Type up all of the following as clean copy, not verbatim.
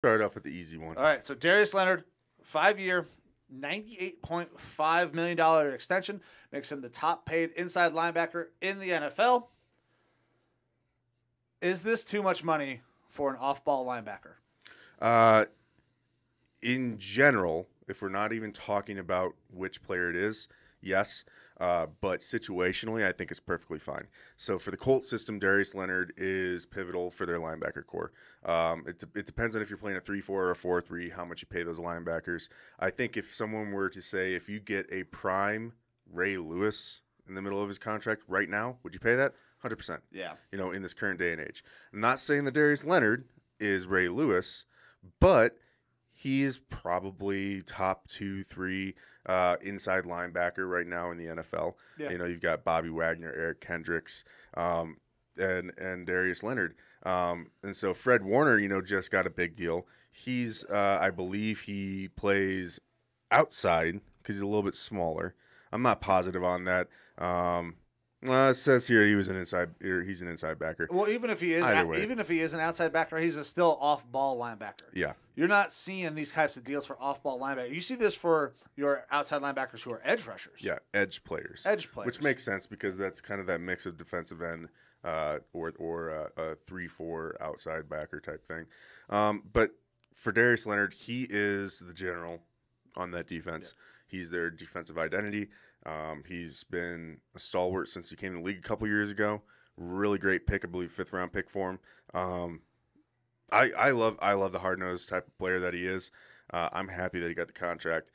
Start off with the easy one. All right, so Darius Leonard, 5-year, $98.5 million extension, makes him the top paid inside linebacker in the NFL. Is this too much money for an off-ball linebacker? In general, if we're not even talking about which player it is, yes. But situationally, I think it's perfectly fine. So for the Colt system, Darius Leonard is pivotal for their linebacker core. It depends on if you're playing a 3-4 or a 4-3, how much you pay those linebackers. I think if someone were to say, if you get a prime Ray Lewis in the middle of his contract right now, would you pay that? 100%. Yeah. In this current day and age. I'm not saying that Darius Leonard is Ray Lewis, but he is probably top 2, 3 inside linebacker right now in the NFL. Yeah. You've got Bobby Wagner, Eric Kendricks, and Darius Leonard. And so Fred Warner, just got a big deal. He's, I believe he plays outside because he's a little bit smaller. I'm not positive on that. It says here he's an inside backer. Well, even if he is an outside backer, he's a still off-ball linebacker. Yeah. You're not seeing these types of deals for off-ball linebackers. You see this for your outside linebackers who are edge rushers. Yeah, edge players. Which makes sense because that's kind of that mix of defensive end or a 3-4 outside backer type thing. But for Darius Leonard, he is the general on that defense. Yeah. He's their defensive identity. He's been a stalwart since he came in the league a couple years ago. Really great pick, I believe, 5th-round pick for him. I love the hard-nosed type of player that he is. I'm happy that he got the contract.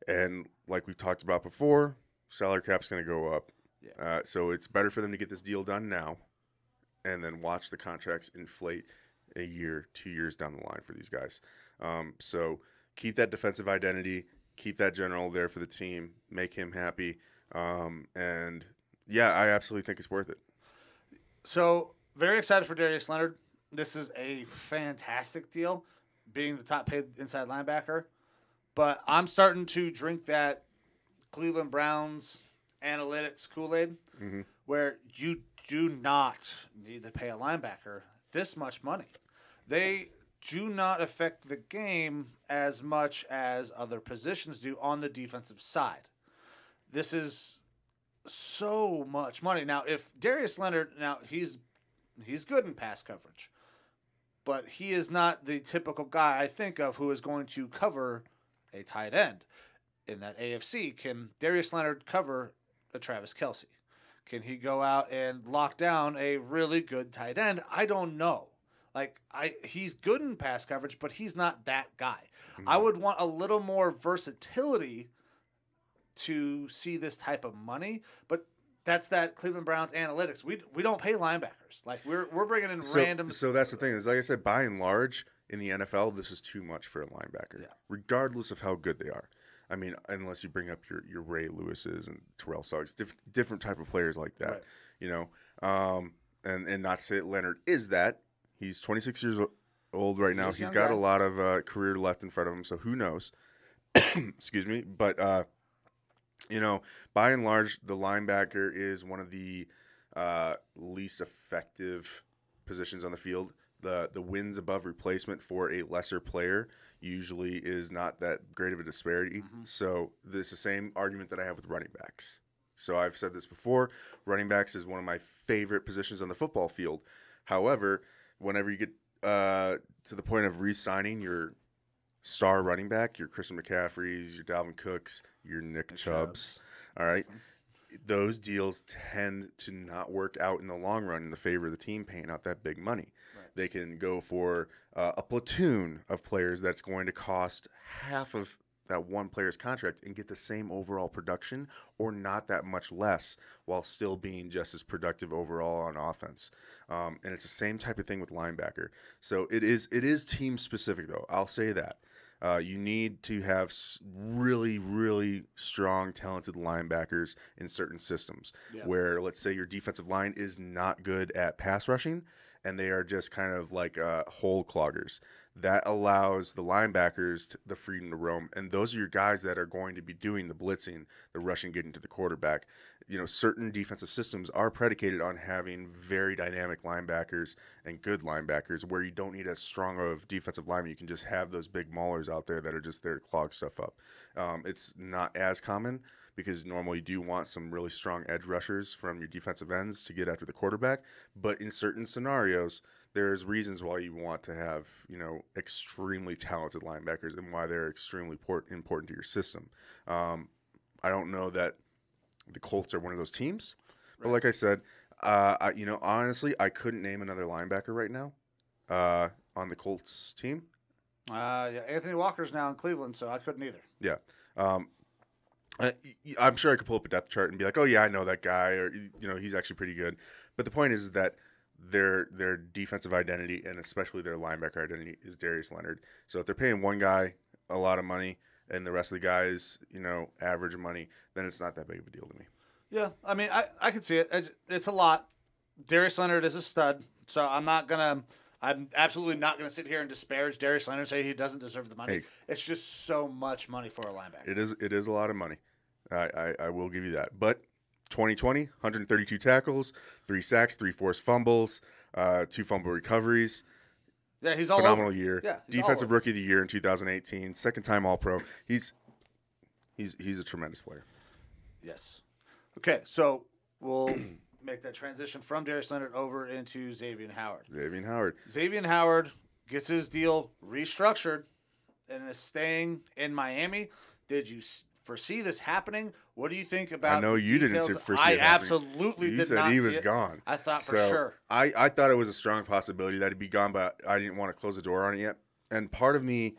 And like we talked about before, salary cap's going to go up. Yeah. So it's better for them to get this deal done now and then watch the contracts inflate a year, 2 years down the line for these guys. So keep that defensive identity. Keep that general there for the team. Make him happy. And, yeah, I absolutely think it's worth it. So, very excited for Darius Leonard. This is a fantastic deal, being the top paid inside linebacker. But I'm starting to drink that Cleveland Browns analytics Kool-Aid, where you do not need to pay a linebacker this much money. They do not affect the game as much as other positions do on the defensive side. This is so much money. Now, if Darius Leonard, he's good in pass coverage, but he is not the typical guy I think of who is going to cover a tight end. In that AFC, can Darius Leonard cover a Travis Kelce? Can he go out and lock down a really good tight end? I don't know. He's good in pass coverage, but he's not that guy. Mm-hmm. I would want a little more versatility to see this type of money, but that's that Cleveland Browns analytics. We don't pay linebackers. We're bringing in random. So that's the thing is, like I said, by and large in the NFL, this is too much for a linebacker, regardless of how good they are. I mean, unless you bring up your Ray Lewises and Terrell Suggs, different type of players like that, and not to say that Leonard is that. He's 26 years old right now. He's got a lot of career left in front of him, so who knows? Excuse me. But, by and large, the linebacker is one of the least effective positions on the field. The wins above replacement for a lesser player usually is not that great of a disparity. Mm-hmm. So this is the same argument that I have with running backs. So I've said this before. Running backs is one of my favorite positions on the football field. However, whenever you get to the point of re-signing your star running back, your Christian McCaffreys, your Dalvin Cooks, your Nick Chubbs, all right, those deals tend to not work out in the long run in the favor of the team paying out that big money. Right. They can go for a platoon of players that's going to cost half of that one player's contract and get the same overall production or not that much less while still being just as productive overall on offense. And it's the same type of thing with linebacker. So it is team specific though. I'll say that. You need to have really, really strong, talented linebackers in certain systems where, let's say, your defensive line is not good at pass rushing and they are just kind of like hole cloggers. that allows the linebackers the freedom to roam. And those are your guys that are going to be doing the blitzing, the rushing, getting to the quarterback. Certain defensive systems are predicated on having very dynamic linebackers and good linebackers where you don't need as strong of defensive linemen. You can just have those big maulers out there that are just there to clog stuff up. It's not as common because normally you do want some really strong edge rushers from your defensive ends to get after the quarterback. But in certain scenarios, there's reasons why you want to have, extremely talented linebackers and why they're extremely important to your system. I don't know that the Colts are one of those teams, but like I said, honestly, I couldn't name another linebacker right now on the Colts team. Yeah, Anthony Walker's now in Cleveland, so I couldn't either. Yeah. I'm sure I could pull up a depth chart and be like, oh, yeah, I know that guy, or, he's actually pretty good. But the point is that their defensive identity and especially their linebacker identity is Darius Leonard. So if they're paying one guy a lot of money and the rest of the guys, average money, then it's not that big of a deal to me. Yeah, I mean, I can see it. It's a lot. Darius Leonard is a stud, so I'm absolutely not going to sit here and disparage Darius Leonard and say he doesn't deserve the money. Hey, it's just so much money for a linebacker. It is a lot of money. I will give you that. But 2020, 132 tackles, 3 sacks, 3 forced fumbles, 2 fumble recoveries. Yeah, he's all phenomenal over. year. Yeah, defensive rookie of the year in 2018, second time All-Pro. He's a tremendous player. Yes. Okay, so we'll make that transition from Darius Leonard over into Xavien Howard. Xavien Howard gets his deal restructured and is staying in Miami. Did you foresee this happening? What do you think about? I know you didn't foresee it happening. I absolutely did not. You said he was gone. I thought for sure. I thought it was a strong possibility that he'd be gone, but I didn't want to close the door on it yet. And part of me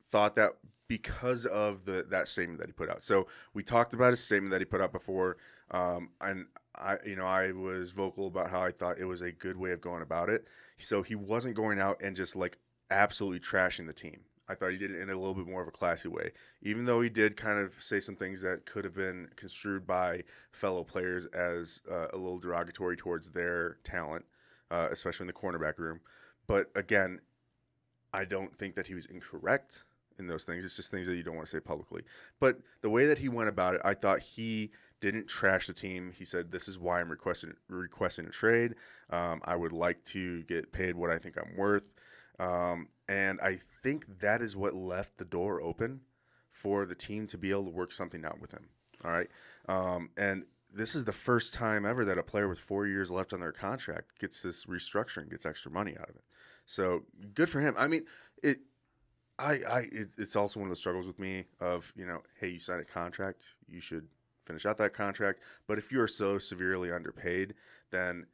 thought that because of that statement that he put out. So we talked about his statement that he put out before, and I was vocal about how I thought it was a good way of going about it. So he wasn't going out and just like absolutely trashing the team. I thought he did it in a little bit more of a classy way, even though he did kind of say some things that could have been construed by fellow players as a little derogatory towards their talent, especially in the cornerback room. But again, I don't think that he was incorrect in those things. It's just things that you don't want to say publicly. But the way that he went about it, I thought he didn't trash the team. He said, this is why I'm requesting a trade. I would like to get paid what I think I'm worth. And I think that is what left the door open for the team to be able to work something out with him. All right. And this is the first time ever that a player with 4 years left on their contract gets this restructuring, gets extra money out of it. So good for him. I mean, it's also one of the struggles with me of, hey, you signed a contract, you should finish out that contract. But if you are so severely underpaid, then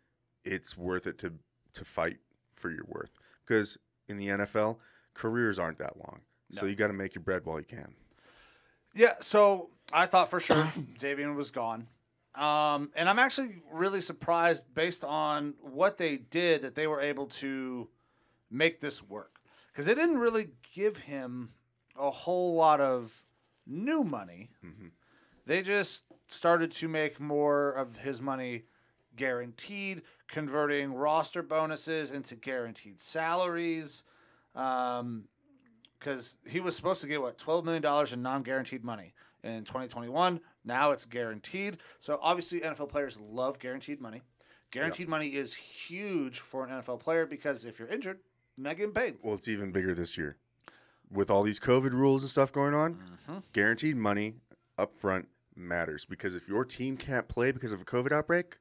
it's worth it to fight for your worth. Because in the NFL, careers aren't that long. No. So you got to make your bread while you can. Yeah, so I thought for sure Xavien was gone. And I'm actually really surprised based on what they did that they were able to make this work. Because they didn't really give him a whole lot of new money. Mm-hmm. They just started to make more of his money guaranteed, converting roster bonuses into guaranteed salaries. Because he was supposed to get, $12 million in non-guaranteed money in 2021. Now it's guaranteed. So obviously NFL players love guaranteed money. Guaranteed money is huge for an NFL player because if you're injured, you're not getting paid. Well, it's even bigger this year. With all these COVID rules and stuff going on, guaranteed money up front matters. Because if your team can't play because of a COVID outbreak,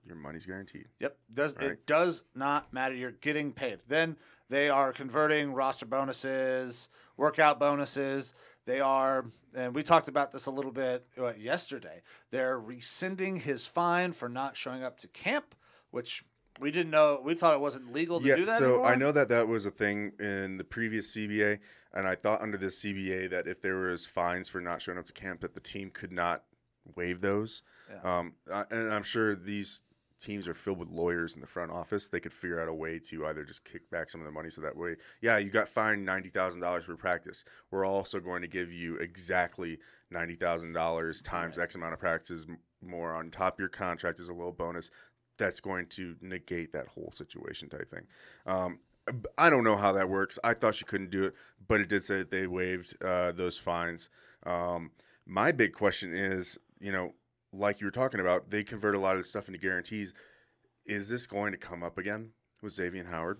your money's guaranteed. Yep. It does not matter. You're getting paid. Then they are converting roster bonuses, workout bonuses. They are, and we talked about this a little bit yesterday, they're rescinding his fine for not showing up to camp, which we didn't know. We thought it wasn't legal to do that anymore. I know that was a thing in the previous CBA, and I thought under this CBA that if there was fines for not showing up to camp, that the team could not waive those. Yeah. And I'm sure these teams are filled with lawyers in the front office. They could figure out a way to either just kick back some of the money so that way, you got fined $90,000 for practice. We're also going to give you exactly $90,000 times X amount of practices more on top of your contract as a little bonus. That's going to negate that whole situation type thing. I don't know how that works. I thought she couldn't do it, but it did say that they waived those fines. My big question is, like you were talking about, they convert a lot of this stuff into guarantees. Is this going to come up again with Xavien Howard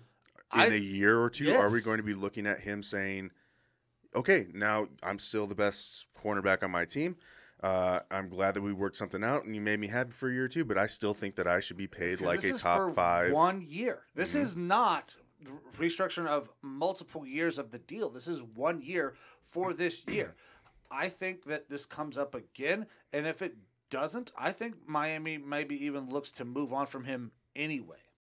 in a year or two? Yes. Are we going to be looking at him saying, okay, now I'm still the best cornerback on my team. I'm glad that we worked something out and you made me happy for a year or two, but I still think that I should be paid like a top 5. 1 year. This is not the restructuring of multiple years of the deal. This is 1 year for this year. I think that this comes up again, and if it doesn't, I think Miami maybe even looks to move on from him anyway.